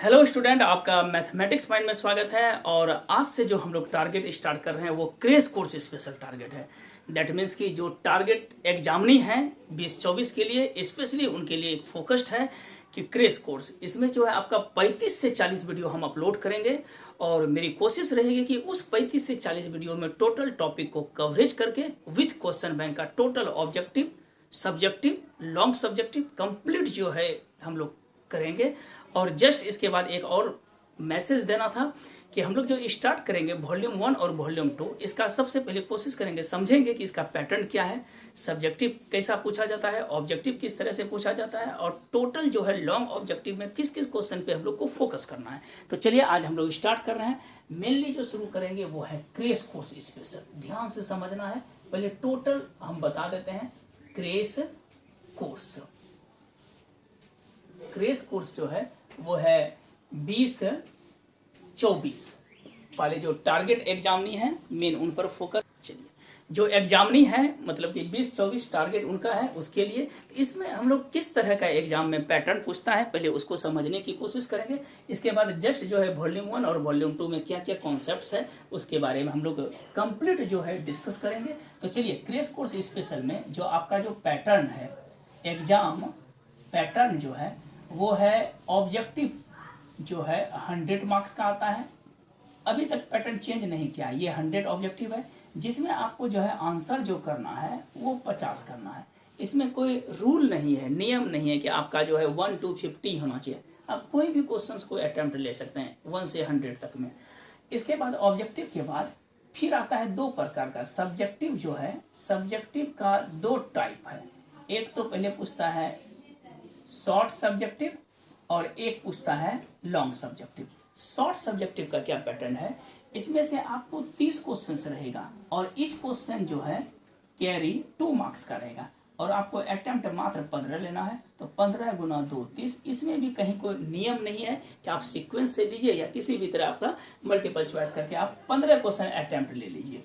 Hello student, आपका mathematics point में स्वागत है। और आज से जो हम लोग टारगेट स्टार्ट कर रहे हैं वो क्रेश कोर्स स्पेशल टारगेट है। दैट मीन्स कि जो टारगेट एग्जामिनी है 2024 के लिए स्पेशली उनके लिए एक फोकस्ड है कि क्रेश कोर्स। इसमें जो है आपका 35 से 40 वीडियो हम अपलोड करेंगे और मेरी कोशिश रहेगी कि उस 35 से 40 वीडियो में टोटल टॉपिक को कवरेज करके विथ क्वेश्चन बैंक का total objective, subjective, long subjective complete जो है हम लोग करेंगे। और जस्ट इसके बाद एक और मैसेज देना था कि हम लोग जो स्टार्ट करेंगे वॉल्यूम 1 और वॉल्यूम 2, इसका सबसे पहले कोशिश करेंगे, समझेंगे कि इसका पैटर्न क्या है, सब्जेक्टिव कैसा पूछा जाता है, ऑब्जेक्टिव किस तरह से पूछा जाता है और टोटल जो है लॉन्ग ऑब्जेक्टिव में किस किस क्वेश्चन पे हम लोग को फोकस करना है। तो चलिए आज हम लोग स्टार्ट कर रहे हैं। मेनली जो शुरू करेंगे वो है क्रेश कोर्स स्पेशल। ध्यान से समझना है, पहले टोटल हम बता देते हैं। क्रेश कोर्स जो है वो है 20-24 वाले जो टारगेट एग्जामिनी है मेन उन पर फोकस। चलिए, जो एग्जामिनी है मतलब कि 20-24 टारगेट उनका है, उसके लिए तो इसमें हम लोग किस तरह का एग्जाम में पैटर्न पूछता है पहले उसको समझने की कोशिश करेंगे। इसके बाद जस्ट जो है वॉल्यूम 1 और वॉल्यूम 2 में क्या क्या कॉन्सेप्ट्स है उसके बारे में हम लोग कंप्लीट जो है डिस्कस करेंगे। तो चलिए, क्रेश कोर्स स्पेशल में जो आपका जो पैटर्न है, एग्जाम पैटर्न जो है वो है ऑब्जेक्टिव जो है 100 मार्क्स का आता है। अभी तक पैटर्न चेंज नहीं किया, ये 100 ऑब्जेक्टिव है जिसमें आपको जो है आंसर जो करना है वो 50 करना है। इसमें कोई रूल नहीं है, नियम नहीं है कि आपका जो है 1 to 50 होना चाहिए। आप कोई भी क्वेश्चंस को अटेम्प्ट ले सकते हैं 1 से 100 तक में। इसके बाद ऑब्जेक्टिव के बाद फिर आता है दो प्रकार का सब्जेक्टिव। जो है सब्जेक्टिव का दो टाइप है, एक तो पहले पूछता है शॉर्ट सब्जेक्टिव और एक पूछता है लॉन्ग सब्जेक्टिव। शॉर्ट सब्जेक्टिव का क्या पैटर्न है, इसमें से आपको 30 क्वेश्चंस रहेगा और ईच क्वेश्चन जो है कैरी 2 मार्क्स का रहेगा और आपको अटेम्प्ट मात्र 15 लेना है। तो 15 गुना 2 30। इसमें भी कहीं कोई नियम नहीं है कि आप सीक्वेंस से लीजिए या किसी भी तरह आपका मल्टीपल चॉइस करके आप 15 क्वेश्चन अटेम्प्ट ले लीजिए।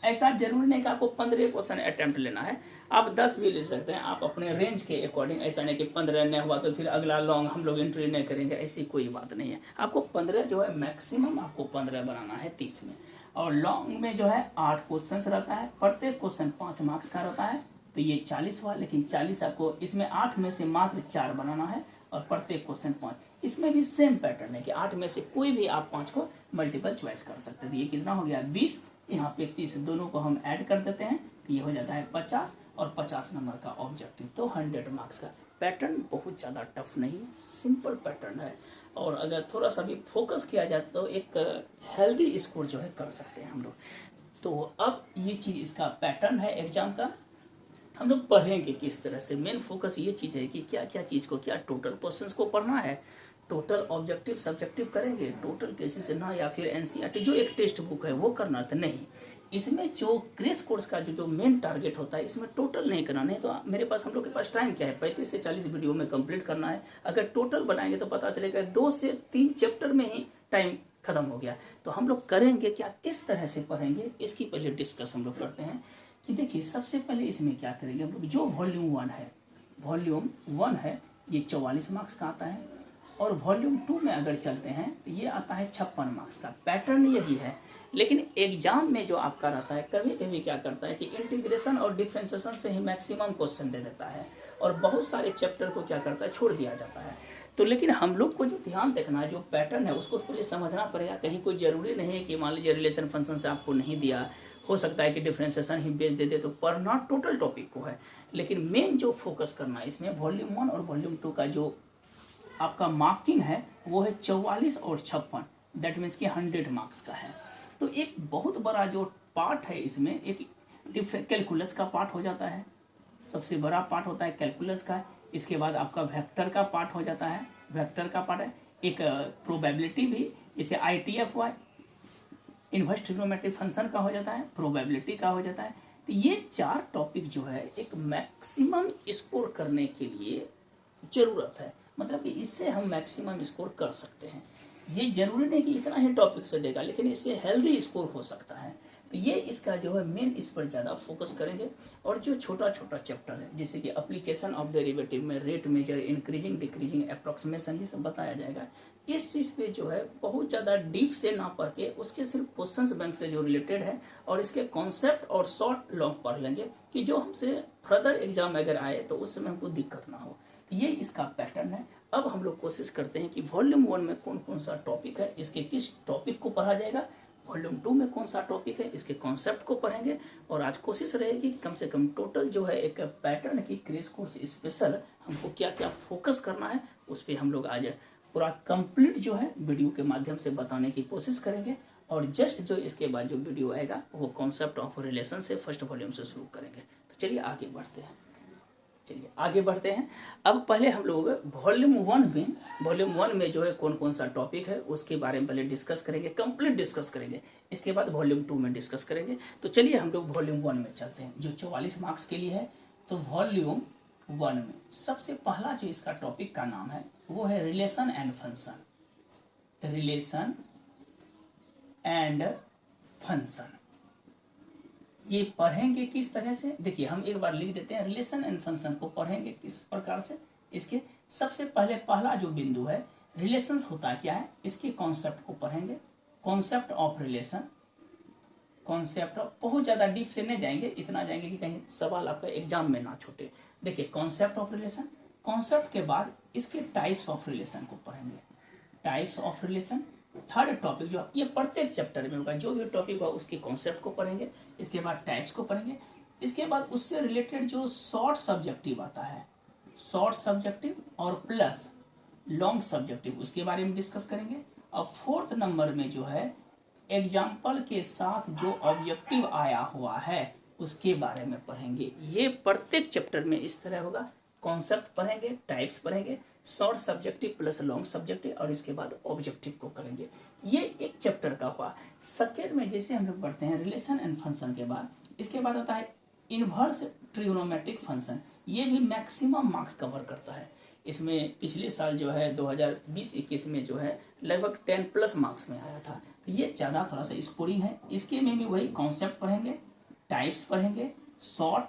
ऐसा जरूरी नहीं कि आपको 15 क्वेश्चन अटेम्प्ट लेना है, आप 10 भी ले सकते हैं, आप अपने रेंज के अकॉर्डिंग। ऐसा नहीं कि 15 नहीं हुआ तो फिर अगला लॉन्ग हम लोग एंट्री नहीं करेंगे, ऐसी कोई बात नहीं है। आपको 15 जो है मैक्सिमम आपको 15 बनाना है 30 में। और लॉन्ग में जो है 8 क्वेश्चन रहता है, प्रत्येक क्वेश्चन 5 मार्क्स का रहता है। तो ये 40 हुआ, लेकिन 40 आपको इसमें 8 में से मात्र 4 बनाना है और प्रत्येक क्वेश्चन 5। इसमें भी सेम पैटर्न है कि 8 में से कोई भी आप 5 को मल्टीपल चॉइस कर सकते हैं। ये कितना हो गया 20, यहाँ पे 30, दोनों को हम ऐड कर देते हैं तो ये हो जाता है 50 और 50 नंबर का ऑब्जेक्टिव। तो 100 मार्क्स का पैटर्न बहुत ज़्यादा टफ नहीं, सिंपल पैटर्न है। और अगर थोड़ा सा भी फोकस किया जाए तो एक हेल्दी स्कोर जो है कर सकते हैं हम लोग। तो अब ये चीज़ इसका पैटर्न है एग्जाम का। हम लोग पढ़ेंगे किस तरह से, मेन फोकस ये चीज़ है कि क्या क्या चीज़ को, क्या टोटल क्वेश्चंस को पढ़ना है, टोटल ऑब्जेक्टिव सब्जेक्टिव करेंगे, टोटल केसेस ना, या फिर एनसीईआरटी जो एक टेक्स्ट बुक है वो करना था। नहीं, इसमें जो क्रेश कोर्स का जो मेन टारगेट होता है इसमें टोटल नहीं करना। नहीं तो मेरे पास, हम लोग के पास टाइम क्या है, 35 से 40 वीडियो में कंप्लीट करना है। अगर टोटल बनाएंगे तो पता चलेगा 2 से 3 चैप्टर में ही टाइम खत्म हो गया। तो हम लोग करेंगे क्या, किस तरह से पढ़ेंगे, इसकी पहले डिस्कस हम लोग करते हैं। कि देखिए, सबसे पहले इसमें क्या करेंगे हम लोग, जो वॉल्यूम 1 है ये 44 मार्क्स का आता है। और वॉल्यूम 2 में अगर चलते हैं तो ये आता है 56 मार्क्स का। पैटर्न यही है, लेकिन एग्जाम में जो आपका रहता है कभी कभी क्या करता है कि इंटीग्रेशन और डिफरेंशिएशन से ही मैक्सिमम क्वेश्चन दे देता है और बहुत सारे चैप्टर को क्या करता है, छोड़ दिया जाता है। तो लेकिन हम लोग को जो ध्यान देखना है, जो पैटर्न है उसको तो पहले समझना पड़ेगा। कहीं कोई ज़रूरी नहीं है कि मान लीजिए रिलेशन फंक्शन से आपको नहीं दिया, हो सकता है कि डिफरेंशिएशन ही बेच दे दे, तो पढ़ना टोटल टॉपिक को है। लेकिन मेन जो फोकस करना है इसमें वॉल्यूम 1 और वॉल्यूम 2 का जो आपका मार्किंग है वो है 44 और 56। दैट मीन्स कि 100 मार्क्स का है। तो एक बहुत बड़ा जो पार्ट है इसमें, एक कैलकुलस का पार्ट हो जाता है, सबसे बड़ा पार्ट होता है कैलकुलस का। इसके बाद आपका वेक्टर का पार्ट हो जाता है, वेक्टर का पार्ट है। एक प्रोबेबिलिटी भी, जैसे ITF हुआ, इनवर्स ट्रिग्नोमेट्रिक फंक्शन का हो जाता है, प्रोबेबिलिटी का हो जाता है। तो ये 4 टॉपिक जो है एक मैक्सिमम स्कोर करने के लिए ज़रूरत है, मतलब कि इससे हम मैक्सिमम स्कोर कर सकते हैं। ये जरूरी नहीं कि इतना ही टॉपिक से देगा, लेकिन इससे हेल्दी स्कोर हो सकता है। तो ये इसका जो है मेन, इस पर ज़्यादा फोकस करेंगे। और जो छोटा छोटा चैप्टर है जैसे कि एप्लीकेशन ऑफ डेरिवेटिव में rate measure, increasing decreasing, approximation, ये सब बताया जाएगा। इस चीज़ पे जो है बहुत ज़्यादा डीप से ना पढ़ के उसके सिर्फ क्वेश्चंस बैंक से जो रिलेटेड है और इसके कॉन्सेप्ट और शॉर्ट लॉन्ग पढ़ लेंगे कि जो हमसे फर्दर एग्जाम अगर आए तो उस समय हमको दिक्कत ना हो। ये इसका पैटर्न है। अब हम लोग कोशिश करते हैं कि वॉल्यूम 1 में कौन कौन सा टॉपिक है, इसके किस टॉपिक को पढ़ा जाएगा, वॉल्यूम 2 में कौन सा टॉपिक है, इसके कॉन्सेप्ट को पढ़ेंगे। और आज कोशिश रहेगी कि कम से कम टोटल जो है एक पैटर्न की क्रैश कोर्स स्पेशल हमको क्या क्या फोकस करना है उस पर हम लोग आज पूरा कंप्लीट जो है वीडियो के माध्यम से बताने की कोशिश करेंगे। और जस्ट जो इसके बाद जो वीडियो आएगा वो कॉन्सेप्ट ऑफ रिलेशन से फर्स्ट वॉल्यूम से शुरू करेंगे। तो चलिए आगे बढ़ते हैं। अब पहले हम लोग वॉल्यूम 1 में जो है कौन कौन सा टॉपिक है उसके बारे में पहले डिस्कस करेंगे, कंप्लीट डिस्कस करेंगे। इसके बाद वॉल्यूम 2 में डिस्कस करेंगे। तो चलिए हम लोग वॉल्यूम 1 में चलते हैं जो 44 मार्क्स के लिए है। तो वॉल्यूम 1 में सबसे पहला जो इसका टॉपिक का नाम है वो है रिलेशन एंड फंक्शन। ये पढ़ेंगे किस तरह से, देखिए हम एक बार लिख देते हैं। रिलेशन एंड फंक्शन को पढ़ेंगे किस प्रकार से। इसके सबसे पहला जो बिंदु है, रिलेशंस होता क्या है, इसके कॉन्सेप्ट को पढ़ेंगे। कॉन्सेप्ट ऑफ रिलेशन, बहुत ज़्यादा डीप से नहीं जाएंगे, इतना जाएंगे कि कहीं सवाल आपका एग्जाम में ना छूटे। देखिए कॉन्सेप्ट ऑफ रिलेशन, कॉन्सेप्ट के बाद इसके टाइप्स ऑफ रिलेशन को पढ़ेंगे। Types of relation third topic जो ये प्रत्येक चैप्टर में होगा, जो भी टॉपिक होगा उसके कॉन्सेप्ट को पढ़ेंगे। इसके बाद टाइप्स को पढ़ेंगे। इसके बाद उससे रिलेटेड जो शॉर्ट सब्जेक्टिव आता है, शॉर्ट सब्जेक्टिव और प्लस लॉन्ग सब्जेक्टिव, उसके बारे में डिस्कस करेंगे। और फोर्थ नंबर में जो है एग्जाम्पल के साथ जो ऑब्जेक्टिव आया हुआ है उसके बारे में पढ़ेंगे। ये प्रत्येक चैप्टर में इस तरह होगा। कॉन्सेप्ट पढ़ेंगे, टाइप्स पढ़ेंगे, short subjective plus long subjective, और इसके बाद ऑब्जेक्टिव को करेंगे। ये एक चैप्टर का हुआ। सेकेंड में जैसे हम लोग पढ़ते हैं रिलेशन एंड फंक्शन के बाद, इसके बाद आता है इन्वर्स ट्रिग्नोमेट्रिक फंक्शन। ये भी मैक्सिमम मार्क्स कवर करता है। इसमें पिछले साल जो है 2020-21 में जो है लगभग 10+ मार्क्स में आया था। तो ये ज़्यादा थोड़ा सा स्कोरिंग है। इसके में भी वही कॉन्सेप्ट पढ़ेंगे, टाइप्स पढ़ेंगे, शॉर्ट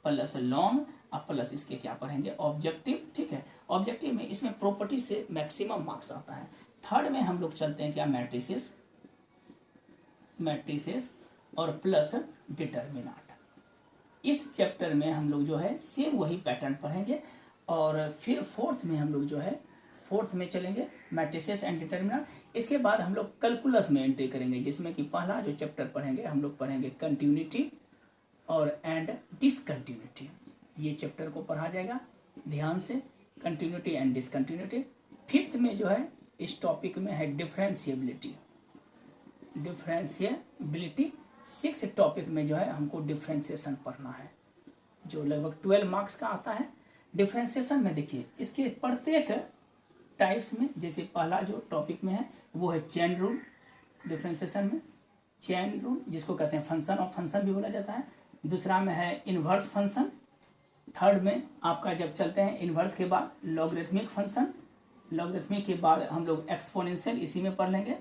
प्लस लॉन्ग और प्लस इसके क्या पढ़ेंगे, ऑब्जेक्टिव। ठीक है, ऑब्जेक्टिव में इसमें प्रॉपर्टी से मैक्सिमम मार्क्स आता है। थर्ड में हम लोग चलते हैं क्या, मैट्रिसेस और प्लस डिटर्मिनेंट। इस चैप्टर में हम लोग जो है सेम वही पैटर्न पढ़ेंगे। और फिर फोर्थ में हम लोग जो है फोर्थ में चलेंगे मैट्रिसेस एंड डिटर्मिनेंट। इसके बाद हम लोग कैलकुलस में एंट्री करेंगे, जिसमें कि पहला जो चैप्टर पढ़ेंगे हम लोग पढ़ेंगे कंटिन्यूटी और एंड डिसकंटिन्यूटी। ये चैप्टर को पढ़ा जाएगा ध्यान से, कंटिन्यूटी एंड डिसकंटिन्यूटी। फिफ्थ में जो है इस टॉपिक में है डिफरेंशिएबिलिटी। सिक्स टॉपिक में जो है हमको डिफरेंशिएशन पढ़ना है, जो लगभग 12 मार्क्स का आता है। डिफरेंशिएशन में देखिए इसके प्रत्येक टाइप्स में, जैसे पहला जो टॉपिक में है वो है चेन रूल। डिफरेंशिएशन में चेन रूल, जिसको कहते हैं फंक्शन ऑफ फंक्शन भी बोला जाता है। दूसरा में है इन्वर्स फंक्शन। थर्ड में आपका जब चलते हैं इन्वर्स के बाद लॉगरिथमिक फंक्शन। लॉगरिथमिक के बाद हम लोग एक्सपोनेंशियल, इसी में पढ़ लेंगे,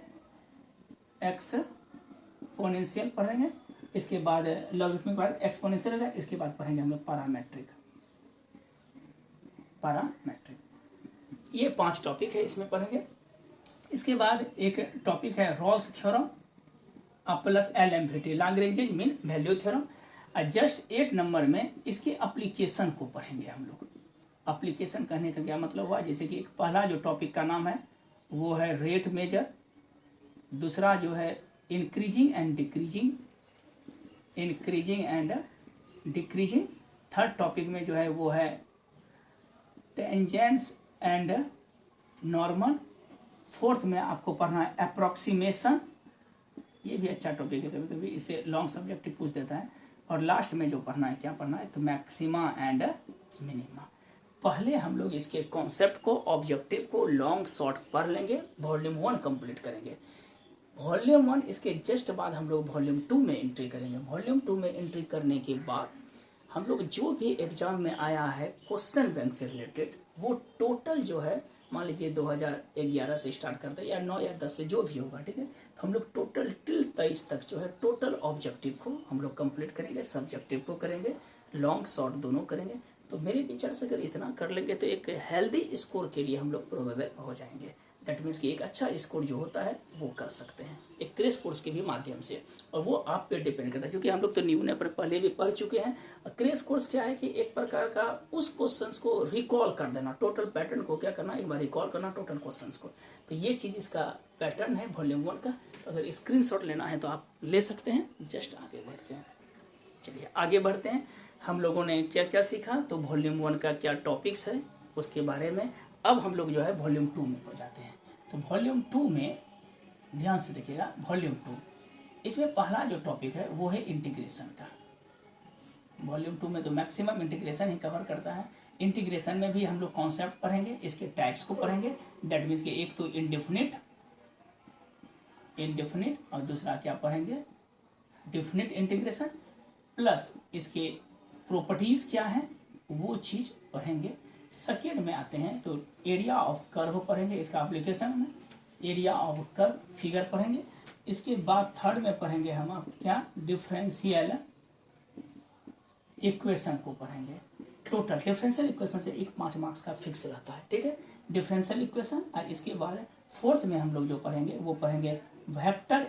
एक्सपोनेंशियल पढ़ेंगे। इसके बाद लॉगरिथमिक के बाद एक्सपोनेंशियल होगा। इसके बाद पढ़ेंगे हम लोग पैरामेट्रिक। ये 5 टॉपिक है, इसमें पढ़ेंगे। इसके बाद एक टॉपिक है Rolle's theorem plus LMVT, Lagrange mean value theorem. Just 8 number में इसके एप्लीकेशन को पढ़ेंगे हम लोग। एप्लीकेशन कहने का क्या मतलब हुआ, जैसे कि पहला जो टॉपिक का नाम है वो है रेट मेजर। दूसरा जो है increasing and decreasing. Third topic में जो है वो है टेंजेंट्स एंड नॉर्मल। फोर्थ में आपको पढ़ना है अप्रॉक्सीमेशन। ये भी अच्छा टॉपिक है, कभी कभी इसे लॉन्ग सब्जेक्टिव पूछ देता है। और लास्ट में जो पढ़ना है, क्या पढ़ना है, तो मैक्सिमा एंड मिनिमा। पहले हम लोग इसके कॉन्सेप्ट को, ऑब्जेक्टिव को लॉन्ग शॉर्ट पढ़ लेंगे, वॉल्यूम 1 कंप्लीट करेंगे। वॉल्यूम 1 इसके जस्ट बाद हम लोग वॉल्यूम 2 में एंट्री करेंगे। वॉल्यूम 2 में एंट्री करने के बाद हम लोग जो भी एग्जाम में आया है क्वेश्चन बैंक से रिलेटेड, वो टोटल जो है मान लीजिए 2011 से स्टार्ट करते हैं या 9 या 10 से जो भी होगा, ठीक है। तो हम लोग टोटल टिल 23 तक जो है टोटल ऑब्जेक्टिव को हम लोग कंप्लीट करेंगे, सब्जेक्टिव को करेंगे, लॉन्ग शॉर्ट दोनों करेंगे। तो मेरे विचार से अगर इतना कर लेंगे तो एक हेल्दी स्कोर के लिए हम लोग प्रोबेबल हो जाएंगे। दैट मीन्स कि एक अच्छा स्कोर जो होता है वो कर सकते हैं एक क्रैश कोर्स के भी माध्यम से, और वो आप पे डिपेंड करता है, क्योंकि हम लोग तो न्यू ने पर पहले भी पढ़ चुके हैं। क्रैश कोर्स क्या है कि एक प्रकार का उस क्वेश्चंस को रिकॉल कर देना, टोटल पैटर्न को क्या करना, एक बार रिकॉल करना टोटल क्वेश्चंस को। तो ये चीज़ इसका पैटर्न है वॉल्यूम 1 का। तो अगर स्क्रीनशॉट लेना है तो आप ले सकते हैं। जस्ट आगे बढ़ते हैं, चलिए आगे बढ़ते हैं। हम लोगों ने क्या क्या सीखा, तो वॉल्यूम 1 का क्या टॉपिक्स है उसके बारे में। अब हम लोग जो है वॉल्यूम 2 में पहुँच जाते हैं। तो वॉल्यूम 2 में ध्यान से देखिएगा, वॉल्यूम 2 इसमें पहला जो टॉपिक है वो है इंटीग्रेशन का। वॉल्यूम 2 में तो मैक्सिमम इंटीग्रेशन ही कवर करता है। इंटीग्रेशन में भी हम लोग कॉन्सेप्ट पढ़ेंगे, इसके टाइप्स को पढ़ेंगे। दैट मीन्स कि एक तो इनडेफिनिट और दूसरा क्या पढ़ेंगे, डेफिनिट इंटीग्रेशन, प्लस इसके प्रॉपर्टीज क्या है वो चीज़ पढ़ेंगे। सेकेंड में आते हैं तो एरिया ऑफ कर्व पढ़ेंगे, इसका एप्लीकेशन में एरिया ऑफ कर्व फिगर पढ़ेंगे। इसके बाद थर्ड में पढ़ेंगे हम आप क्या, डिफरेंशियल इक्वेशन को पढ़ेंगे। टोटल डिफरेंशियल इक्वेशन से एक 5 मार्क्स का फिक्स रहता है, ठीक है, डिफरेंशियल इक्वेशन। और इसके बाद फोर्थ में हम लोग जो पढ़ेंगे वो पढ़ेंगे वेक्टर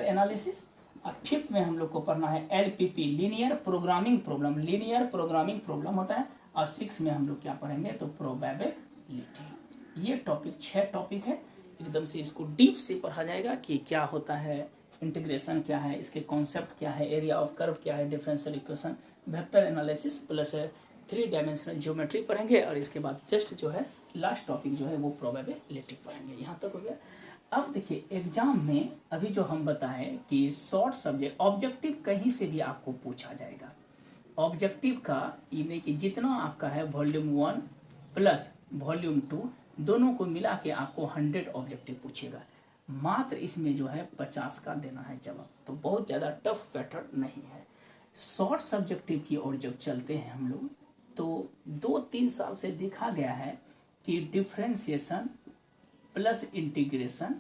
एनालिसिस। और फिफ्थ में हम लोग को पढ़ना है LPP, लीनियर प्रोग्रामिंग प्रॉब्लम होता है। और 6 में हम लोग क्या पढ़ेंगे, तो प्रोबेबिलिटी। ये टॉपिक 6 टॉपिक है, एकदम से इसको डीप से पढ़ा जाएगा कि क्या होता है इंटीग्रेशन, क्या है इसके कॉन्सेप्ट, क्या है एरिया ऑफ कर्व, क्या है differential equation, vector analysis plus 3 dimensional geometry पढ़ेंगे। और इसके बाद जस्ट जो है लास्ट टॉपिक जो है वो प्रोबेबिलिटी पढ़ेंगे। यहाँ तक हो गया। अब देखिए एग्जाम में अभी जो हम बताएं कि शॉर्ट सब्जेक्ट ऑब्जेक्टिव कहीं से भी आपको पूछा जाएगा। ऑब्जेक्टिव का ये नहीं कि जितना आपका है वॉल्यूम 1 प्लस वॉल्यूम 2 दोनों को मिला के आपको 100 ऑब्जेक्टिव पूछेगा, मात्र इसमें जो है 50 का देना है जवाब। तो बहुत ज़्यादा टफ पैटर्न नहीं है। शॉर्ट सब्जेक्टिव की ओर जब चलते हैं हम लोग तो 2-3 साल से देखा गया है कि डिफ्रेंसिएशन प्लस इंटीग्रेशन,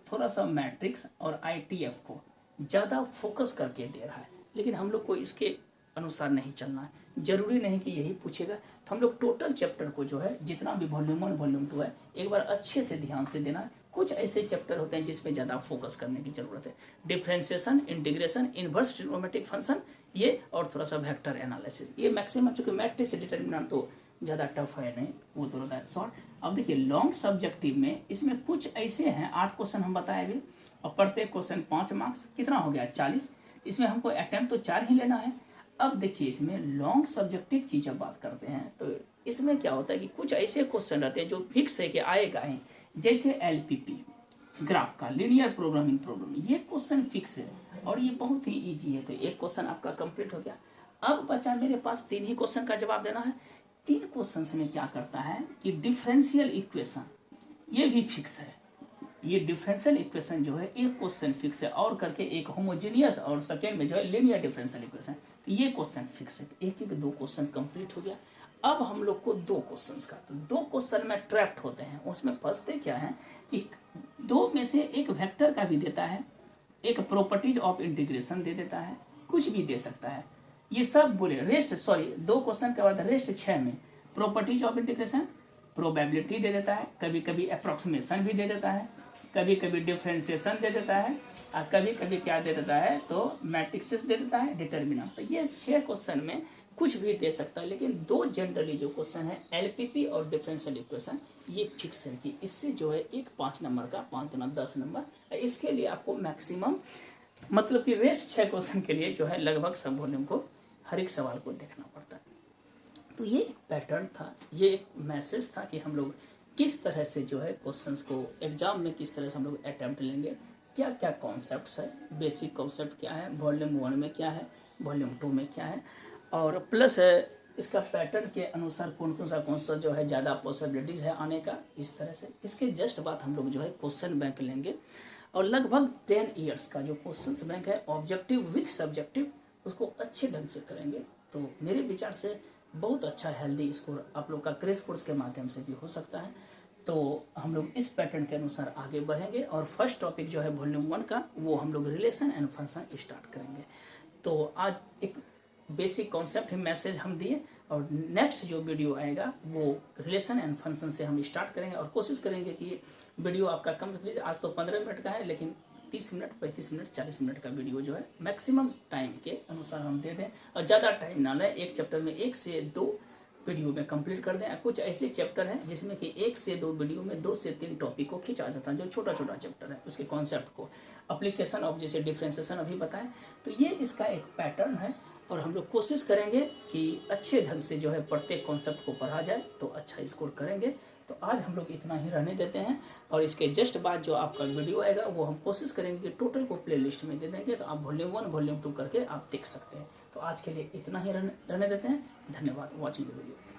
थोड़ा सा मैट्रिक्स और ITF को ज़्यादा फोकस करके दे रहा है। लेकिन हम लोग को इसके अनुसार नहीं चलना है। जरूरी नहीं कि यही पूछेगा। तो हम लोग टोटल चैप्टर को जो है जितना भी वॉल्यूम 1 वॉल्यूम 2 है एक बार अच्छे से ध्यान से देना है। कुछ ऐसे चैप्टर होते हैं जिसमें ज़्यादा फोकस करने की ज़रूरत है, differentiation, integration, inverse trigonometric function ये, और थोड़ा सा वेक्टर एनालिसिस। ये मैक्सिमम, चूँकि मैट्रिक्स डिटर्मिनेंट तो ज़्यादा टफ है नहीं, वो तो रहता है शॉर्ट। अब देखिए लॉन्ग सब्जेक्टिव में इसमें कुछ ऐसे हैं, 8 क्वेश्चन हम बताए अभी, और प्रत्येक क्वेश्चन 5 मार्क्स, कितना हो गया 40। इसमें हमको अटैम्प्ट तो 4 ही लेना है। अब देखिए इसमें लॉन्ग सब्जेक्टिव की जब बात करते हैं तो इसमें क्या होता है कि कुछ ऐसे क्वेश्चन रहते हैं जो फिक्स है कि आएगा ही, जैसे LPP ग्राफ का, लीनियर प्रोग्रामिंग प्रॉब्लम, ये क्वेश्चन फिक्स है और ये बहुत ही ईजी है। तो एक क्वेश्चन आपका कंप्लीट हो गया। अब बचा मेरे पास 3 ही क्वेश्चन का जवाब देना है। 3 क्वेश्चन में क्या करता है कि डिफरेंशियल इक्वेशन ये भी फिक्स है। ये डिफरेंशियल इक्वेशन जो है एक क्वेश्चन फिक्स है, और करके एक होमोजेनियस, और सेकेंड में जो है लीनियर डिफरेंशियल इक्वेशन, तो ये क्वेश्चन फिक्स है। एक 2 क्वेश्चन कंप्लीट हो गया। अब हम लोग को 2 क्वेश्चंस का, तो 2 क्वेश्चन में ट्रैप्ड होते हैं। उसमें फंसते क्या है कि 2 में से एक वेक्टर का भी देता है, एक प्रॉपर्टीज ऑफ इंटीग्रेशन दे देता है, कुछ भी दे सकता है। ये सब बोले रेस्ट, 2 क्वेश्चन के बाद रेस्ट 6 में प्रॉपर्टीज ऑफ इंटीग्रेशन, प्रोबेबिलिटी दे देता है, कभी कभी अप्रॉक्सीमेशन भी दे देता है, कभी कभी डिफरेंशिएशन दे देता है, और कभी कभी क्या दे देता है तो मैट्रिक्सेस दे देता है, डिटर्मिनेंट। तो ये 6 क्वेश्चन में कुछ भी दे सकता है। लेकिन 2 जनरली जो क्वेश्चन है LPP और डिफरेंशियल इक्वेशन, ये फिक्स है कि इससे जो है एक 5 नंबर का, 5 गुना 10 नंबर। इसके लिए आपको मैक्सिमम, मतलब कि रेस्ट 6 क्वेश्चन के लिए जो है लगभग सब वॉल्यूम को, हर एक सवाल को देखना पड़ता है। तो ये एक पैटर्न था, ये एक मैसेज था कि हम लोग किस तरह से जो है क्वेश्चंस को एग्जाम में किस तरह से हम लोग अटैम्प्ट लेंगे, क्या क्या कॉन्सेप्ट्स है, बेसिक कॉन्सेप्ट क्या है, वॉल्यूम 1 में क्या है, वॉल्यूम 2 में क्या है, और प्लस इसका पैटर्न के अनुसार कौन सा जो है ज़्यादा पॉसिबिलिटीज़ है आने का, इस तरह से। इसके जस्ट बाद हम लोग जो है क्वेश्चन बैंक लेंगे, और लगभग 10 ईयर्स का जो क्वेश्चन बैंक है ऑब्जेक्टिव विथ सब्जेक्टिव, उसको अच्छे ढंग से करेंगे। तो मेरे विचार से बहुत अच्छा हेल्दी स्कोर आप लोग का क्रेश कोर्स के माध्यम से भी हो सकता है। तो हम लोग इस पैटर्न के अनुसार आगे बढ़ेंगे और फर्स्ट टॉपिक जो है वॉल्यूम 1 का वो हम लोग रिलेशन एंड फंक्शन स्टार्ट करेंगे। तो आज एक बेसिक कॉन्सेप्ट मैसेज हम दिए और नेक्स्ट जो वीडियो आएगा वो रिलेशन एंड फंक्शन से हम स्टार्ट करेंगे और कोशिश करेंगे कि वीडियो आपका कम से कम, आज तो 15 मिनट का है लेकिन 30 मिनट 35 मिनट 40 मिनट का वीडियो जो है मैक्सिमम टाइम के अनुसार हम दे दें और ज़्यादा टाइम ना लें। एक चैप्टर में 1 से 2 वीडियो में कंप्लीट कर दें। कुछ ऐसे चैप्टर हैं जिसमें कि 1 से 2 वीडियो में 2 से 3 टॉपिक को खींचा जाता है, जो छोटा छोटा चैप्टर है उसके कॉन्सेप्ट को, एप्लीकेशन ऑफ जैसे डिफ्रेंसिएशन अभी बताएं। तो ये इसका एक पैटर्न है और हम लोग कोशिश करेंगे कि अच्छे ढंग से जो है प्रत्येक कॉन्सेप्ट को पढ़ा जाए तो अच्छा स्कोर करेंगे। तो आज हम लोग इतना ही रहने देते हैं और इसके जस्ट बाद जो आपका वीडियो आएगा वो हम कोशिश करेंगे कि टोटल को प्लेलिस्ट में दे देंगे, तो आप वॉल्यूम 1 वॉल्यूम 2 करके आप देख सकते हैं। तो आज के लिए इतना ही रहने देते हैं। धन्यवाद वॉचिंग द वीडियो।